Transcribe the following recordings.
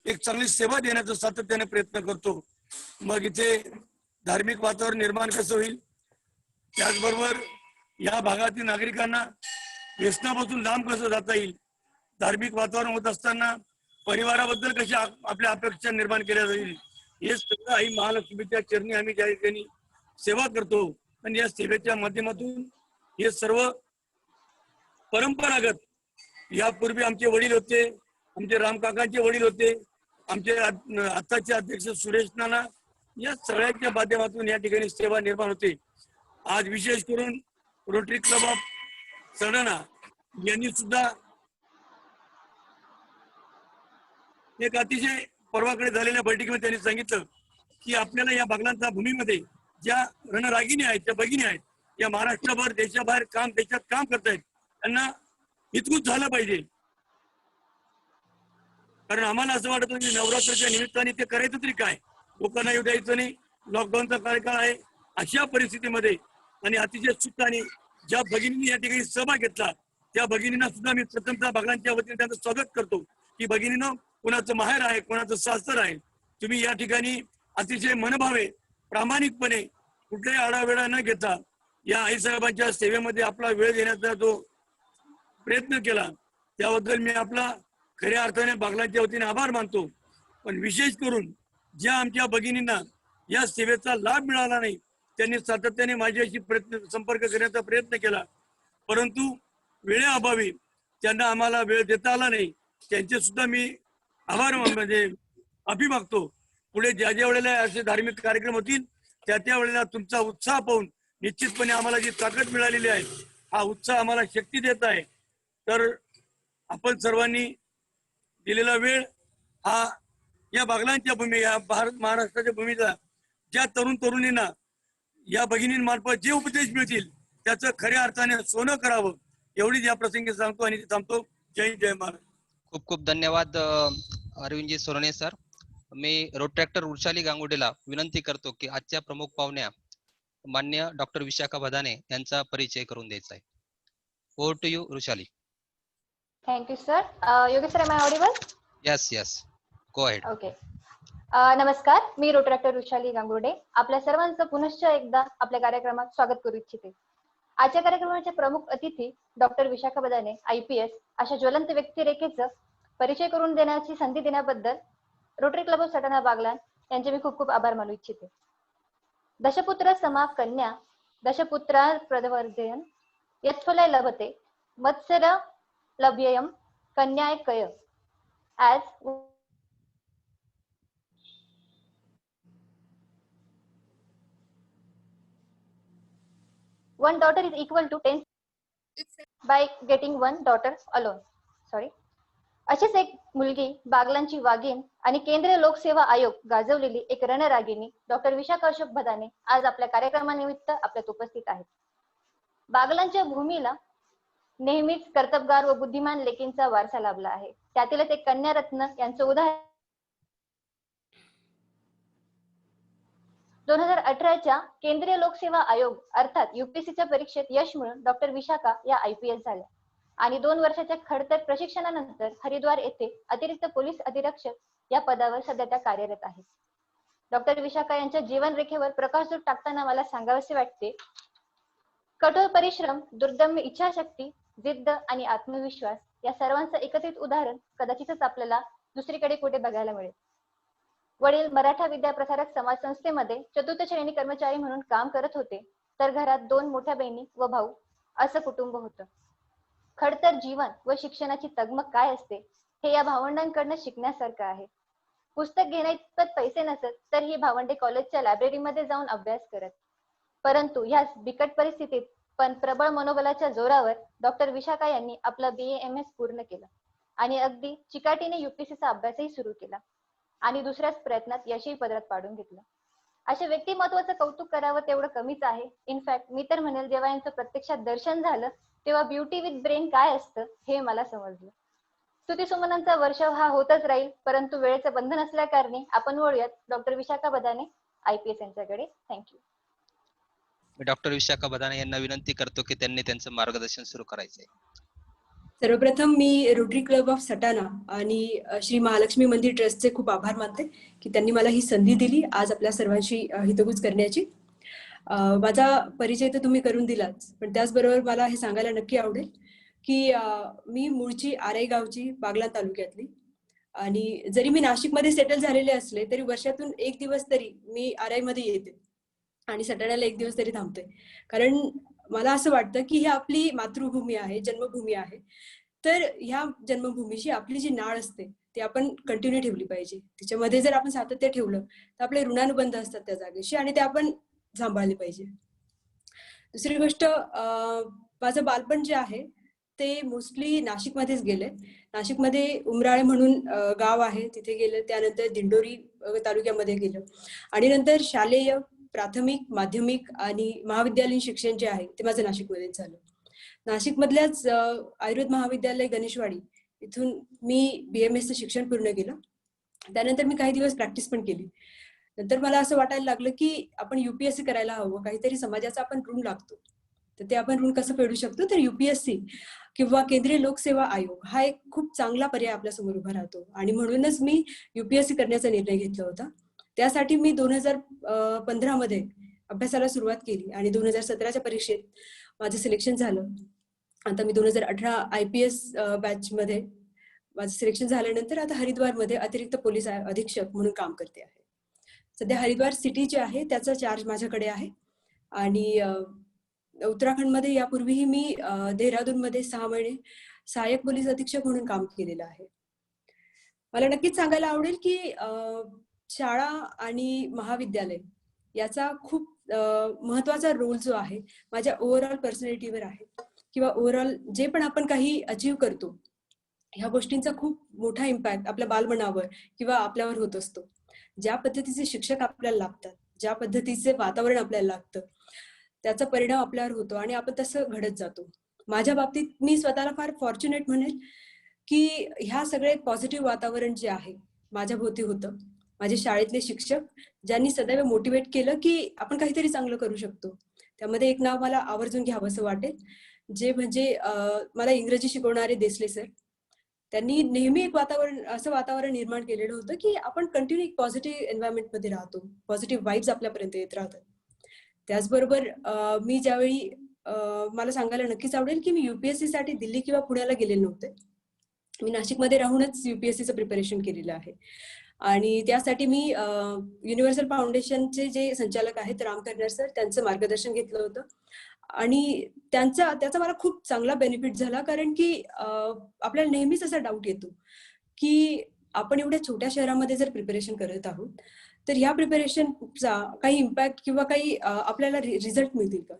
एक चांगली सेवा देण्याचा सातत्याने प्रयत्न करतो. मग इथे धार्मिक वातावरण निर्माण कसं होईल, त्याचबरोबर या भागातील नागरिकांना व्यसनापासून लांब कसं जाता येईल, धार्मिक वातावरण होत असताना परिवाराबद्दल कशी आपल्या अपेक्षा निर्माण केल्या जाईल, हे सगळं आई महालक्ष्मीच्या चरणी आम्ही ज्या ठिकाणी सेवा करतो. आणि या सेवेच्या माध्यमातून हे सर्व परंपरागत, यापूर्वी आमचे वडील होते, आमचे रामकाकांचे वडील होते, आमचे आताचे अध्यक्ष सुरेश नाना, या सगळ्यांच्या माध्यमातून या ठिकाणी सेवा निर्माण होते. आज विशेष करून रोटरी क्लब ऑफ सडाणा यांनी सुद्धा एक अतिशय परवाकडे झालेल्या बैठकीमध्ये त्यांनी सांगितलं की आपल्याला या बागलांचा भूमीमध्ये ज्या रणरागिणी आहेत, त्या भगिनी आहेत, या महाराष्ट्रभर देशाबाहेर देशात काम करतायत, त्यांना हितगुज झालं पाहिजे. कारण आम्हाला असं वाटत की नवरात्राच्या निमित्ताने ते करायचं तरी काय, लोकांना येऊ द्यायचं नाही, लॉकडाऊनचा कार्यकाळ आहे, अशा परिस्थितीमध्ये आणि अतिशय सुखाने ज्या भगिनींनी या ठिकाणी सहभाग घेतला त्या भगिनींना सुद्धा मी प्रथमतः बागलांच्या वतीने त्यांचं स्वागत करतो की भगिनीनं कोणाचं माहेर आहे, कोणाचं सासर आहे, तुम्ही या ठिकाणी अतिशय मनभावे प्रामाणिकपणे कुठल्याही आढावेढा न घेता या आईसाहेबांच्या सेवेमध्ये आपला वेळ देण्याचा जो प्रयत्न केला त्याबद्दल मी आपला खऱ्या अर्थाने बागलांच्या वतीने आभार मानतो. पण विशेष करून ज्या आमच्या भगिनींना या सेवेचा लाभ मिळाला नाही त्यांनी सातत्याने माझ्याशी संपर्क करण्याचा प्रयत्न केला, परंतु वेळेअभावी त्यांना आम्हाला वेळ देता आला नाही. त्यांचे सुद्धा मी आभार म्हणजे अभिमागतो. पुढे ज्या ज्या वेळेला असे धार्मिक कार्यक्रम होतील त्या वेळेला तुमचा उत्साह पाहून निश्चितपणे आम्हाला जी ताकद मिळालेली आहे, हा उत्साह आम्हाला शक्ती देत आहे. तर आपण सर्वांनी दिलेला वेळ हा या बागलांच्या भूमी, या महाराष्ट्राच्या भूमीचा ज्या तरुण तरुणींना या भगिनींमार्फत जे उपदेश मिळतील त्याचं खऱ्या अर्थाने सोनं करावं, एवढीच या प्रसंगी सांगतो आणि थांबतो. जय जय महाराज. खूप खूप धन्यवाद अरविंदजी सोरणे सर. मी रोड ट्रॅक्टर वृषाली गांगुर्डेला विनंती करतो की आजच्या प्रमुख पाहुण्या मान्य डॉक्टर विशाखा बदाने यांचा परिचय करून द्यायचा आहे. Over to you Vrushali. Thank you sir. Yogesh sir, am I audible? Yes yes, go ahead. Okay. नमस्कार, मी रोड ट्रॅक्टर वृषाली गांगुर्डे आपल्या सर्वांचं पुनश्च एकदा आपल्या कार्यक्रमात स्वागत करू इच्छिते. आजच्या कार्यक्रमाचे प्रमुख अतिथी डॉक्टर विशाखा बदाने IPS अशा ज्वलंत व्यक्तिरेखेचं परिचय करून देण्याची संधी दिल्याबद्दल Rotary club of Satana Baglan यांचे मी खूप खूप आभार मानू इच्छिते. दशपुत्र समा कन्या दशपुत्रा प्रवर्धयन् यत्फले लभते मत्सर लभ्ययम् कन्याय कय. As one daughter is equal to 10 by getting one daughter alone. Sorry. अशीच एक मुलगी बागलांची वाघीण आणि केंद्रीय लोकसेवा आयोग गाजवलेली एक रणरागिणी डॉक्टर विशाखा अशोक बदाने आज आपल्या कार्यक्रमानिमित्त आपल्यात उपस्थित आहेत. बागलांच्या भूमीला नेहमीच कर्तबगार व बुद्धिमान लेकींचा वारसा लाभला आहे. त्यातीलच एक कन्यारत्न यांचं उदाहरण 2018च्या केंद्रीय लोकसेवा आयोग अर्थात UPSCच्या परीक्षेत यश मिळून डॉक्टर विशाखा या IPS झाल्या आणि 2 वर्षाच्या खडतर प्रशिक्षणानंतर हरिद्वार येथे अतिरिक्त पोलीस अधीक्षक या पदावर सध्या त्या कार्यरत आहेत. डॉक्टर विशाखा यांच्या जीवन रेखेवर प्रकाशझोत टाकताना मला सांगावेसे वाटते, कठोर परिश्रम, दुर्दम्य इच्छाशक्ती, जिद्द आणि आत्मविश्वास या सर्वांचं एकत्रित उदाहरण कदाचितच आपल्याला दुसरीकडे कुठे बघायला मिळेल. वडील मराठा विद्याप्रसारक समाज संस्थेमध्ये चतुर्थ श्रेणी कर्मचारी म्हणून काम करत होते, तर घरात 2 मोठ्या बहिणी व भाऊ असं कुटुंब होतं. खडतर जीवन व शिक्षणाची तगमग काय असते हे या भावंडांकडनं शिकण्यासारखं आहे. पुस्तक घेण्याइतपत पैसे नसत तर ही भावंडे कॉलेजच्या लायब्ररीमध्ये जाऊन अभ्यास करत. परंतु ह्या बिकट परिस्थितीत पण प्रबळ मनोबलाच्या जोरावर डॉक्टर विशाखा यांनी आपला BA MS पूर्ण केलं आणि अगदी चिकाटीने UPSCचा अभ्यासही सुरू केला आणि दुसऱ्याच प्रयत्नात यशही पदरात पाडून घेतलं. अशा व्यक्तिमत्वाचं कौतुक करावं तेवढं कमीच आहे. इनफॅक्ट मी तर म्हणेल, जेव्हा यांचं प्रत्यक्षात दर्शन झालं तेव्हा ब्युटी विथ ब्रेन काय असतं हे मला समजलं. स्तुतिसुमनांचा वर्षाव हा होतच राहील, परंतु वेळेचं बंधन असल्या कारणे आपण वळूयात डॉक्टर विशाखा बदाने IPS यांच्याकडे. थँक्यू. मी डॉक्टर विशाखा बदाने यांना विनंती करतो की त्यांनी त्यांचं मार्गदर्शन सुरू करायचंय. सर्वप्रथम मी रोटरी क्लब ऑफ सटाणा आणि श्री महालक्ष्मी मंदिर ट्रस्टचे खूप आभार मानते की त्यांनी मला ही संधी दिली आज आपल्या सर्वांशी हितगुज करण्याची. माझा परिचय तर तुम्ही करून दिलाच, पण त्याचबरोबर मला हे सांगायला नक्की आवडेल की मी मूळची आराई गावची, बागलाण तालुक्यातली, आणि जरी मी नाशिकमध्ये सेटल झालेले असले तरी वर्षातून एक दिवस तरी मी आराईमध्ये येते आणि सटाण्याला एक दिवस तरी थांबते. कारण मला असं वाटतं की ही आपली मातृभूमी आहे, जन्मभूमी आहे. तर ह्या जन्मभूमीशी आपली जी नाळ असते ती आपण कंटिन्यू ठेवली पाहिजे. तिच्यामध्ये जर आपण सातत्य ठेवलं तर आपले ऋणानुबंध असतात त्या जागेशी आणि ते आपण सांभाळले पाहिजे. दुसरी गोष्ट, माझं बालपण जे आहे ते मोस्टली नाशिकमध्येच गेले. नाशिकमध्ये उमराळे म्हणून गाव आहे, तिथे गेलं. त्यानंतर दिंडोरी तालुक्यामध्ये गेलं आणि नंतर शालेय, प्राथमिक, माध्यमिक आणि महाविद्यालयीन शिक्षण जे आहे ते माझं नाशिकमध्येच झालं. नाशिकमधल्याच आयुर्वेद महाविद्यालय गणेशवाडी इथून मी BMS चं शिक्षण पूर्ण केलं. त्यानंतर मी काही दिवस प्रॅक्टिस पण केली. नंतर मला असं वाटायला लागलं की आपण UPSC करायला हवं, काहीतरी समाजाचा आपण ऋण लागतो. तर ते आपण ऋण कसं फेडू शकतो, तर UPSC किंवा केंद्रीय लोकसेवा आयोग हा एक खूप चांगला पर्याय आपल्यासमोर उभा राहतो आणि म्हणूनच मी UPSC करण्याचा निर्णय घेतला होता. त्यासाठी मी 2015 मध्ये अभ्यासाला सुरुवात केली आणि 2017च्या परीक्षेत माझं सिलेक्शन झालं. आता मी 2018 IPS बॅच मध्ये माझं सिलेक्शन झाल्यानंतर आता हरिद्वारमध्ये अतिरिक्त पोलीस अधीक्षक म्हणून काम करते आहे. सध्या हरिद्वार सिटी जे आहे त्याचा चार्ज माझ्याकडे आहे आणि उत्तराखंडमध्ये यापूर्वीही मी देहरादूनमध्ये 6 महिने सहाय्यक पोलीस अधीक्षक म्हणून काम केलेलं आहे. मला नक्कीच सांगायला आवडेल की शाळा आणि महाविद्यालय याचा खूप महत्वाचा रोल जो आहे माझ्या ओव्हरऑल पर्सनॅलिटीवर आहे किंवा ओव्हरऑल जे पण आपण काही अचीव करतो ह्या गोष्टींचा खूप मोठा इम्पॅक्ट आपल्या बालमनावर किंवा आपल्यावर होत असतो. ज्या पद्धतीचे शिक्षक आपल्याला लागतात, ज्या पद्धतीचे वातावरण आपल्याला लागतं, त्याचा परिणाम आपल्यावर होतो आणि आपण तसं घडत जातो. माझ्या बाबतीत मी स्वतःला फार फॉर्च्युनेट म्हणेल की ह्या सगळे पॉझिटिव्ह वातावरण जे आहे माझ्या भोवती होतं. माझे शाळेतले शिक्षक ज्यांनी सदैव मोटिवेट केलं की आपण काहीतरी चांगलं करू शकतो. त्यामध्ये एक नाव मला आवर्जून घ्यावं असं वाटेल, जे म्हणजे मला इंग्रजी शिकवणारे देसले सर. त्यांनी नेहमी एक असं वातावरण निर्माण केलेलं होतं की आपण कंटिन्यू एक पॉझिटिव्ह एन्व्हायरमेंट मध्ये राहतो, पॉझिटिव्ह वाईब्स आपल्यापर्यंत येत राहतात. त्याचबरोबर मी ज्यावेळी मला सांगायला नक्कीच आवडेल की मी UPSC साठी दिल्ली किंवा पुण्याला गेलेले नव्हते. मी नाशिकमध्ये राहूनच UPSCचं प्रिपरेशन केलेलं आहे आणि त्यासाठी मी युनिव्हर्सल फाउंडेशनचे जे संचालक आहेत राम कर्नर सर त्यांचं मार्गदर्शन घेतलं होतं आणि त्याचा मला खूप चांगला बेनिफिट झाला. कारण की आपल्याला नेहमीच असा डाऊट येतो की आपण एवढ्या छोट्या शहरामध्ये जर प्रिपरेशन करत आहोत तर ह्या प्रिपरेशनचा काही इम्पॅक्ट किंवा काही आपल्याला रिझल्ट मिळतील का.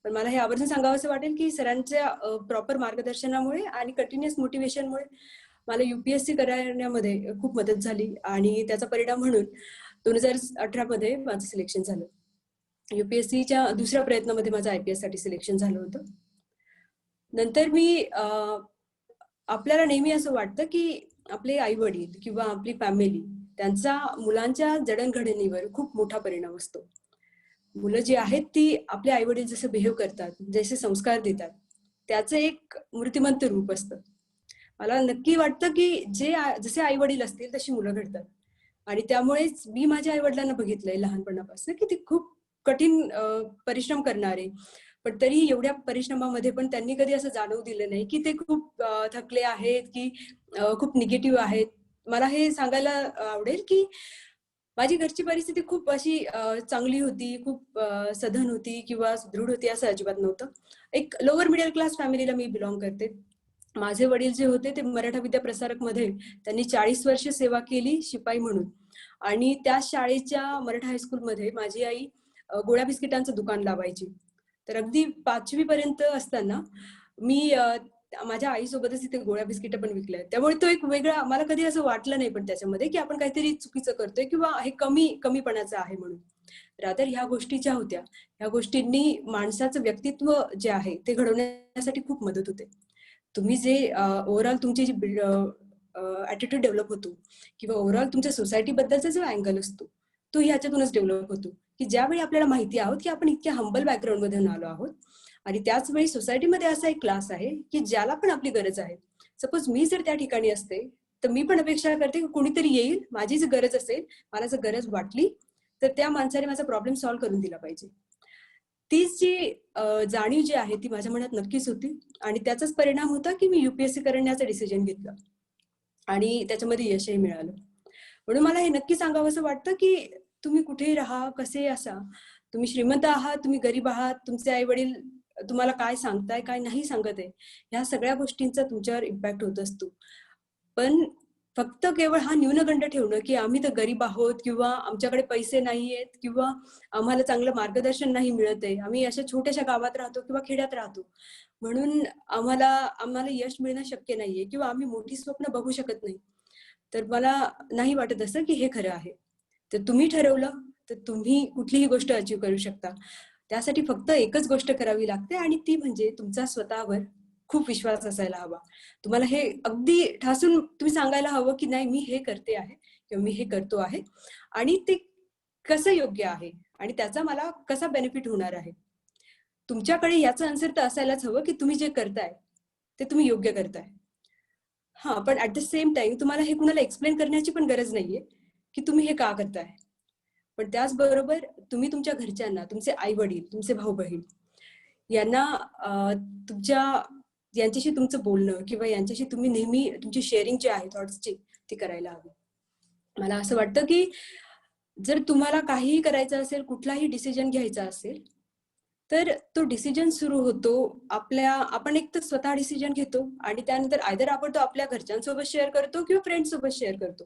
पण मला हे आवर्जून सांगावं असं वाटेल की सरांच्या प्रॉपर मार्गदर्शनामुळे आणि कंटिन्युअस मोटिवेशनमुळे मला UPSC करण्यामध्ये खूप मदत झाली आणि त्याचा परिणाम म्हणून 2018 मध्ये माझं सिलेक्शन झालं. UPSCच्या दुसऱ्या प्रयत्नामध्ये माझं IPS साठी सिलेक्शन झालं होतं. नंतर मी आपल्याला नेहमी असं वाटतं की आपले आई वडील किंवा आपली फॅमिली त्यांचा मुलांच्या जडणघडणीवर खूप मोठा परिणाम असतो. मुलं जी आहेत ती आपले आई वडील जसे बिहेव करतात, जसे संस्कार देतात त्याचं एक मूर्तिमंत रूप असतं. मला नक्की वाटतं की जसे आई वडील असतील तशी मुलं घडतात आणि त्यामुळेच मी माझ्या आई वडिलांना बघितलंय लहानपणापासून की ते खूप कठीण परिश्रम करणारे, पण तरी एवढ्या परिश्रमामध्ये पण त्यांनी कधी असं जाणवू दिलं नाही की ते खूप थकले आहेत की खूप निगेटिव्ह आहेत. मला हे सांगायला आवडेल की माझी घरची परिस्थिती खूप अशी चांगली होती, खूप सधन होती किंवा सुदृढ होती असं अजिबात नव्हतं. एक लोअर मिडल क्लास फॅमिलीला मी बिलॉंग करते. माझे वडील जे होते ते मराठा विद्या प्रसारक मध्ये त्यांनी 40 वर्ष सेवा केली शिपाई म्हणून आणि त्या शाळेच्या मराठा हायस्कूलमध्ये माझी आई गोळ्या बिस्किटांचं दुकान लावायची. तर अगदी 5वी पर्यंत असताना मी माझ्या आईसोबतच तिथे गोळ्या बिस्किट पण विकल्या. त्यामुळे तो एक वेगळा, मला कधी असं वाटलं नाही पण त्याच्यामध्ये की आपण काहीतरी चुकीचं करतोय किंवा हे कमीपणाचं आहे म्हणून. रादर ह्या गोष्टी ज्या होत्या ह्या गोष्टींनी माणसाचं व्यक्तित्व जे आहे ते घडवण्यासाठी खूप मदत होते. तुम्ही जे ओव्हरऑल तुमची जी ऍटिट्यूड डेव्हलप होतो किंवा ओव्हरऑल तुमच्या सोसायटी बद्दलचा जो अँगल असतो तो ह्याच्यातूनच डेव्हलप होतो की ज्यावेळी आपल्याला माहिती आहोत की आपण इतक्या हंबल बॅकग्राऊंड मधून आलो आहोत आणि त्याच वेळी सोसायटीमध्ये असा एक क्लास आहे की ज्याला पण आपली गरज आहे. सपोज मी जर त्या ठिकाणी असते तर मी पण अपेक्षा करते की कोणीतरी येईल, माझी जर गरज असेल, मला जर गरज वाटली तर त्या माणसाने माझा प्रॉब्लेम सॉल्व्ह करून दिला पाहिजे. तीच जी जाणीव जी आहे ती माझ्या मनात नक्कीच होती आणि त्याचाच परिणाम होता की मी युपीएससी करण्याचं डिसिजन घेतलं आणि त्याच्यामध्ये यशही मिळालं. म्हणून मला हे नक्की सांगावंसं वाटतं की तुम्ही कुठेही राहा, कसेही असा, तुम्ही श्रीमंत आहात, तुम्ही गरीब आहात, तुमचे आई वडील तुम्हाला काय सांगताय, काय नाही सांगत आहे, ह्या सगळ्या गोष्टींचा तुमच्यावर इम्पॅक्ट होत असतो. पण फक्त केवळ हा न्यूनगंड ठेवणं की आम्ही तर गरीब आहोत किंवा आमच्याकडे पैसे नाहीयेत किंवा आम्हाला चांगलं मार्गदर्शन नाही मिळत आहे, आम्ही अशा छोट्याशा गावात राहतो किंवा खेड्यात राहतो, म्हणून आम्हाला आम्हाला यश मिळणं शक्य नाहीये किंवा आम्ही मोठी स्वप्न बघू शकत नाही. तर मला नाही वाटत असं की हे खरं आहे. तर तुम्ही ठरवलं तर तुम्ही कुठलीही गोष्ट अचीव्ह करू शकता. त्यासाठी फक्त एकच गोष्ट करावी लागते आणि ती म्हणजे तुमचा स्वतःवर खूप विश्वास असायला हवा. तुम्हाला हे अगदी ठासून तुम्ही सांगायला हवं की नाही, मी हे करते आहे किंवा मी हे करतो आहे आणि ते कसं योग्य आहे आणि त्याचा मला कसा बेनिफिट होणार आहे. तुमच्याकडे याचं आन्सर तर असायलाच हवं की तुम्ही जे करताय ते तुम्ही योग्य करताय. हां, पण ॲट द सेम टाईम तुम्हाला हे कुणाला एक्सप्लेन करण्याची पण गरज नाहीये, की तुम्ही हे का करताय. पण त्याचबरोबर तुम्ही तुमच्या घरच्यांना, तुमचे आई-वडील, तुमचे भाऊ-बहीण यांना तुमच्या यांच्याशी तुमचं बोलणं किंवा यांच्याशी तुम्ही नेहमी तुमची शेअरिंग जी आहे थॉट्सची, ती करायला हवी. मला असं वाटतं, की जर तुम्हाला काहीही करायचं असेल, कुठलाही डिसिजन घ्यायचा असेल, तर तो डिसिजन सुरू होतो आपण एक तर स्वतः डिसिजन घेतो आणि त्यानंतर आयदर आपण तो आपल्या घरच्यांसोबत शेअर करतो किंवा फ्रेंड्ससोबत शेअर करतो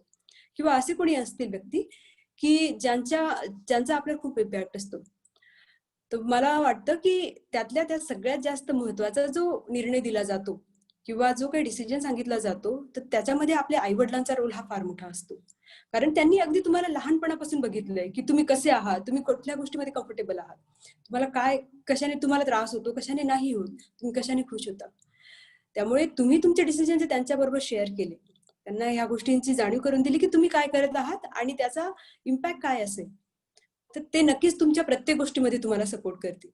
किंवा असे कोणी असतील व्यक्ती की ज्यांचा आपल्याला खूप इम्पॅक्ट असतो. तर मला वाटतं की त्यातल्या त्यात सगळ्यात जास्त महत्त्वाचा जो निर्णय दिला जातो किंवा जो काही डिसिजन सांगितला जातो, तर त्याच्यामध्ये आपल्या आई-वडिलांचा रोल हा फार मोठा असतो. कारण त्यांनी अगदी तुम्हाला लहानपणापासून बघितलंय की तुम्ही कसे आहात, तुम्ही कुठल्या गोष्टीमध्ये कम्फर्टेबल आहात. तुम्हाला काय कशाने तुम्हाला त्रास होतो, कशाने नाही होत, तुम्ही कशाने खुश होता. त्यामुळे तुम्ही तुमचे डिसिजन जे त्यांच्याबरोबर शेअर केले, त्यांना ह्या गोष्टींची जाणीव करून दिली की तुम्ही काय करत आहात आणि त्याचा इम्पॅक्ट काय असेल. तर ते नक्कीच तुमच्या प्रत्येक गोष्टीमध्ये तुम्हाला सपोर्ट करतील.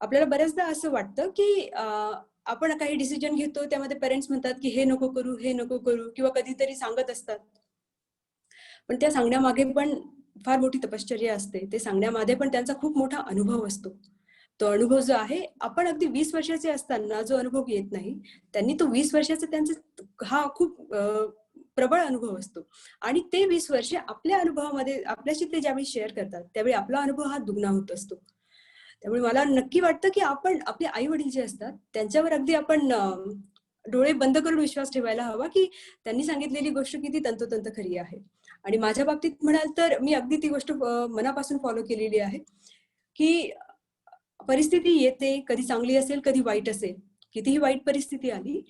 आपल्याला बऱ्याचदा असं वाटतं की आपण काही डिसिजन घेतो त्यामध्ये पेरेंट्स म्हणतात की हे नको करू, हे नको करू किंवा कधीतरी सांगत असतात. पण त्या सांगण्यामागे पण फार मोठी तपश्चर्या असते. ते सांगण्यामागे पण त्यांचा खूप मोठा अनुभव असतो. तो अनुभव जो आहे, आपण अगदी 20 वर्षाचे असताना जो अनुभव येत नाही, त्यांनी तो 20 वर्षाचा त्यांचा हा खूप प्रबळ अनुभव असतो आणि ते 20 वर्ष आपल्या अनुभवामध्ये आपल्याशी ते ज्यावेळी शेअर करतात, त्यावेळी आपला अनुभव हा दुगणा होत असतो. त्यामुळे मला नक्की वाटतं, की आपण आपले आई-वडील जे असतात, त्यांच्यावर अगदी आपण डोळे बंद करून विश्वास ठेवायला हवा, की त्यांनी सांगितलेली गोष्ट किती तंतोतंत खरी आहे. आणि माझ्या बाबतीत म्हणाल तर मी अगदी ती गोष्ट मनापासून फॉलो केलेली आहे, की परिस्थिती येते, कधी चांगली असेल, कधी वाईट असेल. कितीही वाईट परिस्थिती आली,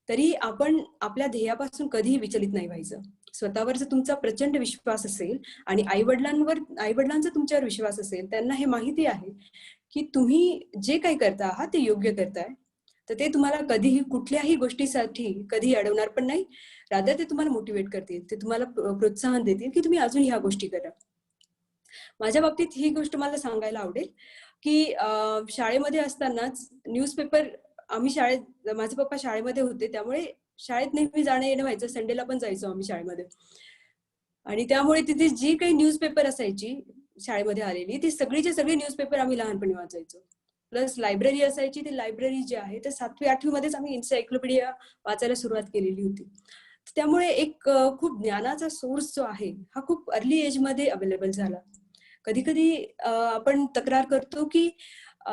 तरी आपण आपल्या ध्येयापासून कधीही विचलित नाही व्हायचं. स्वतःवर जर तुमचा प्रचंड विश्वास असेल आणि आई-वडिलांचा तुमच्यावर विश्वास असेल, त्यांना हे माहिती आहे, की तुम्ही जे काही करता आहात ते योग्य करताय. तर ते तुम्हाला कधीही कुठल्याही गोष्टीसाठी कधीही अडवणार पण नाही. रादर ते तुम्हाला मोटिव्हेट करतील. ते तुम्हाला प्रोत्साहन देतील, की तुम्ही अजून ह्या गोष्टी करा. माझ्या बाबतीत ही गोष्ट मला सांगायला आवडेल, की शाळेमध्ये असतानाच न्यूजपेपर आम्ही माझे पप्पा शाळेमध्ये होते, त्यामुळे शाळेत नेहमी जाणं-येणं व्हायचं. संडेला पण जायचो आम्ही शाळेमध्ये. आणि त्यामुळे तिथे जी काही न्यूजपेपर असायची शाळेमध्ये आलेली, ती सगळीच्या सगळी न्यूजपेपर आम्ही लहानपणी वाचायचो. प्लस लायब्ररी असायची, ती लायब्ररी जी आहे, ते 7वी-8वी मध्येच आम्ही एन्सायक्लोपीडिया वाचायला सुरुवात केलेली होती. त्यामुळे एक खूप ज्ञानाचा सोर्स जो आहे, हा खूप अर्ली एजमध्ये अवेलेबल झाला. कधी-कधी आपण तक्रार करतो, की अ,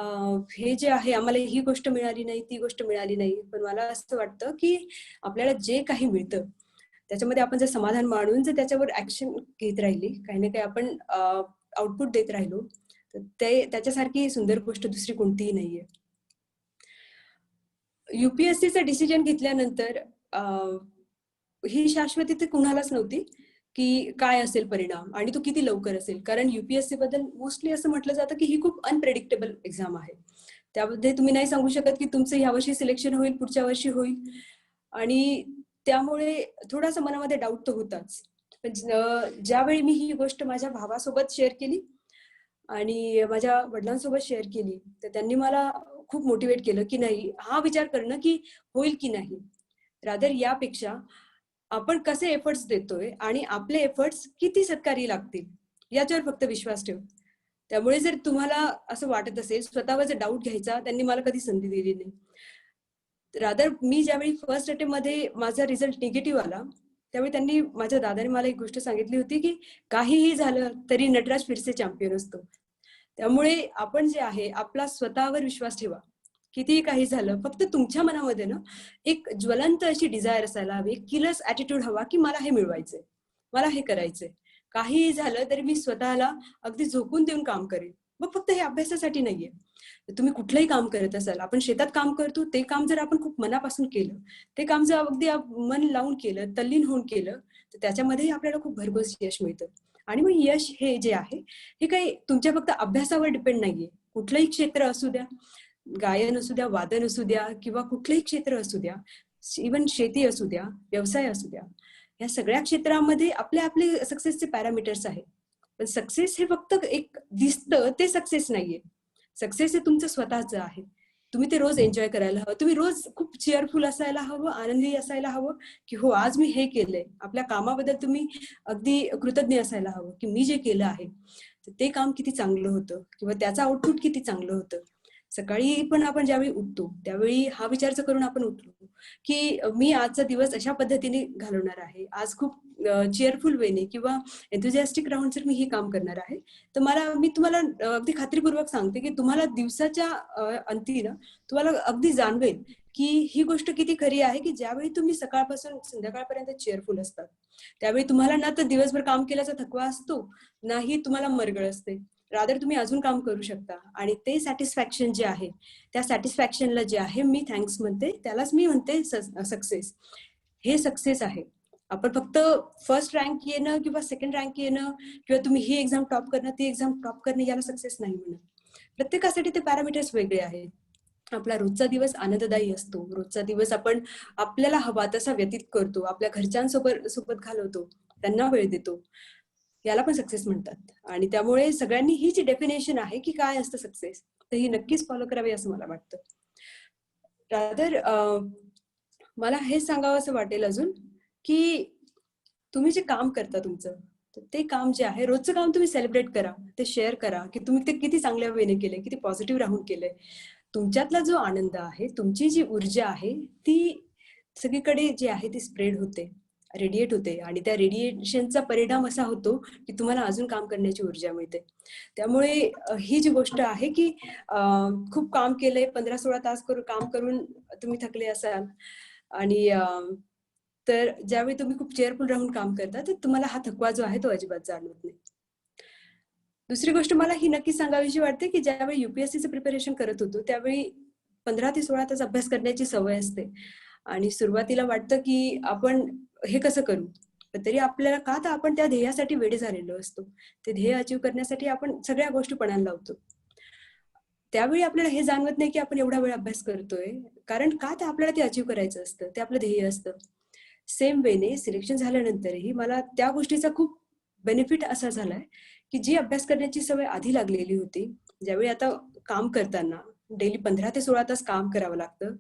हे जे आहे आम्हाला ही गोष्ट मिळाली नाही, ती गोष्ट मिळाली नाही. पण मला असं वाटतं, की आपल्याला जे काही मिळतं, त्याच्यामध्ये आपण जर समाधान मानून जर त्याच्यावर ॲक्शन घेत राहिली, काही ना काही आपण आउटपुट देत राहिलो, तर ते त्याच्यासारखी सुंदर गोष्ट दुसरी कोणतीही नाहीये. यू-पी-एस-सीचं डिसिजन घेतल्यानंतर ही शाश्वती तर कुणालाच नव्हती, की काय असेल परिणाम आणि तो किती लवकर असेल. कारण यू-पी-एस-सी बद्दल मोस्टली असं म्हटलं जातं, की ही खूप अनप्रेडिक्टेबल एक्झाम आहे. त्यामध्ये तुम्ही नाही सांगू शकत, की तुमचं यावर्षी सिलेक्शन होईल, पुढच्या वर्षी होईल आणि त्यामुळे थोडासा मनामध्ये डाऊट तर होताच. पण ज्यावेळी मी ही गोष्ट माझ्या भावासोबत शेअर केली आणि माझ्या वडिलांसोबत शेअर केली, तर त्यांनी मला खूप मोटिवेट केलं की नाही, हा विचार करणं की होईल की नाही, रादर यापेक्षा आपण कसे एफर्ट्स देतोय आणि आपले एफर्ट्स किती सत्कारी लागतील याच्यावर फक्त विश्वास ठेव. त्यामुळे जर तुम्हाला असं वाटत असेल, स्वतःवर जर डाऊट घ्यायचा त्यांनी मला कधी संधी दिली नाही. रादर मी ज्यावेळी फर्स्ट अटेम्प्ट मध्ये माझा रिझल्ट निगेटिव्ह आला, त्यावेळी त्यांनी, माझ्या दादाने मला एक गोष्ट सांगितली होती की काहीही झालं तरी नटराज फिरसे चॅम्पियन असतो. त्यामुळे आपण जे आहे आपला स्वतःवर विश्वास ठेवा. कितीही काही झालं, फक्त तुमच्या मनामध्ये ना एक ज्वलंत अशी डिझायर असायला हवी, किलर्स ॲटिट्यूड हवा की मला हे मिळवायचंय, मला हे करायचंय. काहीही झालं तरी मी स्वतःला अगदी झोकून देऊन काम करेन. मग फक्त हे अभ्यासासाठी नाहीये. तुम्ही कुठलंही काम करत असाल, आपण शेतात काम करतो, ते काम जर आपण खूप मनापासून केलं, ते काम जर अगदी मन लावून केलं, तल्लीन होऊन केलं, तर त्याच्यामध्येही आपल्याला खूप भरघोस यश मिळतं. आणि मग यश हे जे आहे, हे काही तुमच्या फक्त अभ्यासावर डिपेंड नाहीये. कुठलंही क्षेत्र असू द्या, गायन असू द्या, वादन असू द्या, किंवा कुठलंही क्षेत्र असू द्या, इव्हन शेती असू द्या, व्यवसाय असू द्या, या सगळ्या क्षेत्रामध्ये आपले आपले सक्सेसचे पॅरामीटर्स आहेत. पण सक्सेस हे फक्त एक दिसतं ते सक्सेस नाहीये. सक्सेस हे तुमचं स्वतःचं आहे. तुम्ही ते रोज एन्जॉय करायला हवं. तुम्ही रोज खूप चेअरफुल असायला हवं, आनंदी असायला हवं की हो आज मी हे केलंय. आपल्या कामाबद्दल तुम्ही अगदी कृतज्ञ असायला हवं की मी जे केलं आहे ते काम किती चांगलं होतं किंवा त्याचं आउटपुट किती चांगलं होतं. सकाळी पण आपण ज्यावेळी उठतो त्यावेळी हा विचार करून आपण उठलो की मी आजचा दिवस अशा पद्धतीने घालवणार आहे, आज खूप चेअरफुल वेने किंवा एन्थुझियास्टिक राहून जर मी हे काम करणार आहे, तर मी तुम्हाला अगदी खात्रीपूर्वक सांगते की तुम्हाला दिवसाच्या अंती ना तुम्हाला अगदी जाणवेल की ही गोष्ट किती खरी आहे की ज्यावेळी तुम्ही सकाळपासून संध्याकाळपर्यंत चेअरफुल असतात, त्यावेळी तुम्हाला ना तर दिवसभर काम केल्याचा थकवा असतो, नाही तुम्हाला मरगळ असते. रादर तुम्ही अजून काम करू शकता आणि ते सॅटिस्फॅक्शन जे आहे, त्या सॅटिस्फॅक्शनला जे आहे मी थँक्स म्हणते, त्यालाच मी म्हणते सक्सेस. हे सक्सेस आहे. आपण फक्त फर्स्ट रँक येणं किंवा सेकंड रँक येणं किंवा तुम्ही ही एक्झाम टॉप करणं, ती एक्झाम टॉप करणं याला सक्सेस नाही म्हणत. प्रत्येकासाठी ते पॅरामीटर्स वेगळे आहेत. आपला रोजचा दिवस आनंददायी असतो, रोजचा दिवस आपण आपल्याला हवा तसा व्यतीत करतो, आपल्या घरच्यांसोबत घालवतो, त्यांना वेळ देतो, याला पण सक्सेस म्हणतात. आणि त्यामुळे सगळ्यांनी ही जी डेफिनेशन आहे की काय असतं सक्सेस, तर ही नक्कीच फॉलो करावी असं मला वाटतं. रादर मला हे सांगावं असं वाटेल अजून की तुम्ही जे काम करता तुमचं, ते काम जे आहे रोजचं काम तुम्ही सेलिब्रेट करा, ते शेअर करा की तुम्ही ते किती चांगल्या वेने केलंय, किती पॉझिटिव्ह राहून केलंय. तुमच्यातला जो आनंद आहे, तुमची जी ऊर्जा आहे, ती सगळीकडे जी आहे ती स्प्रेड होते, रेडिएट होते आणि त्या रेडिएशनचा परिणाम असा होतो की तुम्हाला अजून काम करण्याची ऊर्जा मिळते. त्यामुळे ही जी गोष्ट आहे की खूप काम केलंय, 15-16 तास काम करून तुम्ही थकले असाल आणि तर ज्यावेळी तुम्ही खूप चेअरफुल राहून काम करता, तर तुम्हाला हा थकवा जो आहे तो अजिबात जाणवत नाही. दुसरी गोष्ट मला ही नक्की सांगावीशी वाटते की ज्यावेळी युपीएससीचं प्रिपरेशन करत होतो त्यावेळी 15 ते 16 तास अभ्यास करण्याची सवय असते आणि सुरुवातीला वाटतं की आपण हे कसं करू, पण तरी आपल्याला का तर आपण त्या ध्येयासाठी वेडे झालेलो असतो. ते ध्येय अचीव्ह करण्यासाठी आपण सगळ्या गोष्टी पणाला लावतो. त्यावेळी आपल्याला हे जाणवत नाही की आपण एवढा वेळ अभ्यास करतोय, कारण का तर आपल्याला ते अचीव्ह करायचं असतं, ते आपलं ध्येय असतं. सेम वेने सिलेक्शन झाल्यानंतरही मला त्या गोष्टीचा खूप बेनिफिट असा झालाय की जी अभ्यास करण्याची सवय आधी लागलेली होती, ज्यावेळी आता काम करताना डेली 15 ते 16 तास काम करावं लागतं,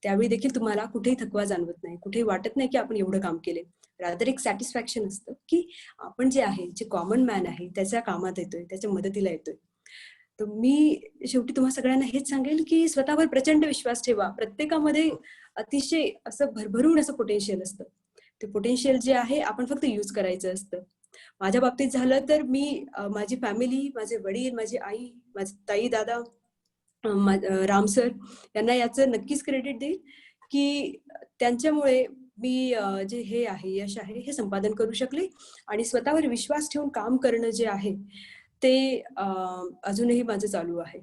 त्यावेळी देखील तुम्हाला कुठेही थकवा जाणवत नाही, कुठेही वाटत नाही की आपण एवढं काम केले. रादर एक सॅटिस्फॅक्शन असतं की आपण जे आहे, जे कॉमन मॅन आहे त्याच्या कामात येतोय, त्याच्या मदतीला येतोय. तर मी शेवटी तुम्हा सगळ्यांना हेच सांगेल की स्वतःवर प्रचंड विश्वास ठेवा. प्रत्येकामध्ये अतिशय असं भरभरून असं पोटेन्शियल असतं. ते पोटेन्शियल जे आहे आपण फक्त यूज करायचं असतं. माझ्या बाबतीत झालं तर मी माझी फॅमिली, माझे वडील, माझी आई, माझे ताई, दादा, राम सर यांना याचं नक्कीच क्रेडिट देईल की त्यांच्यामुळे मी जे हे आहे यश आहे हे संपादन करू शकले आणि स्वतःवर विश्वास ठेवून काम करणं जे आहे ते अजूनही माझं चालू आहे.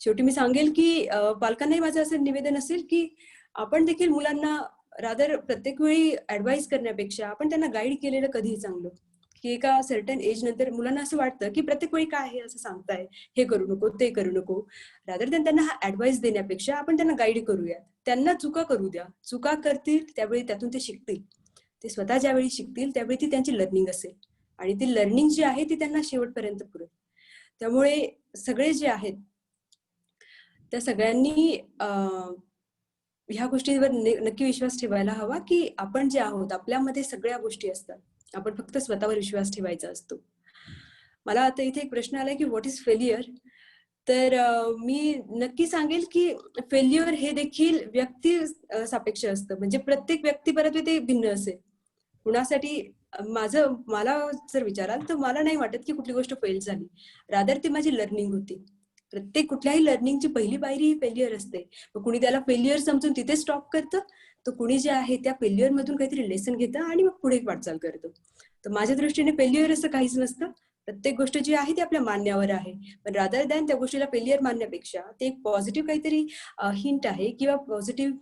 शेवटी मी सांगेल की पालकांनाही माझं असं निवेदन असेल की आपण देखील मुलांना रादर प्रत्येक वेळी ऍडवाइस करण्यापेक्षा आपण त्यांना गाईड केलेलं कधीही चांगलं. की एका सर्टन एज नंतर मुलांना असं वाटतं की प्रत्येक वेळी काय आहे असं सांगताय, हे करू नको, ते करू नको. रादर त्यांना हा ऍडवाइस देण्यापेक्षा आपण त्यांना गाईड करूयात. त्यांना चुका करू द्या, चुका करतील त्यावेळी त्यातून ते शिकतील. ते स्वतः ज्यावेळी शिकतील त्यावेळी ती त्यांची लर्निंग असेल आणि ती लर्निंग जी आहे ती त्यांना शेवटपर्यंत पुरेल. त्यामुळे सगळे जे आहेत त्या सगळ्यांनी ह्या गोष्टीवर नक्की विश्वास ठेवायला हवा की आपण जे आहोत आपल्यामध्ये सगळ्या गोष्टी असतात, आपण फक्त स्वतःवर विश्वास ठेवायचा असतो. मला आता इथे एक प्रश्न आलाय की व्हॉट इज फेल्युअर. तर मी नक्की सांगेल की फेल्युअर हे देखील व्यक्ती सापेक्ष असतं, म्हणजे प्रत्येक व्यक्तीपर्यंत ते भिन्न असेल. कुणासाठी मला जर विचाराल तर मला नाही वाटत की कुठली गोष्ट फेल झाली, रादर ती माझी लर्निंग होती. प्रत्येक कुठल्याही लर्निंगची पहिली पायरी ही फेल्युअर असते. मग कुणी त्याला फेल्युअर समजून तिथे स्टॉप करतं, तर कुणी जे आहे त्या फेल्युअर मधून काहीतरी लेसन घेतं आणि मग पुढे वाटचाल करतं. तर माझ्या दृष्टीने फेल्युअर असं काहीच नसतं. प्रत्येक गोष्ट जी आहे ती आपल्या मान्यावर आहे, पण रादर दॅन त्या गोष्टीला फेल्युअर मानण्यापेक्षा ते एक पॉझिटिव्ह काहीतरी हिंट आहे किंवा पॉझिटिव्ह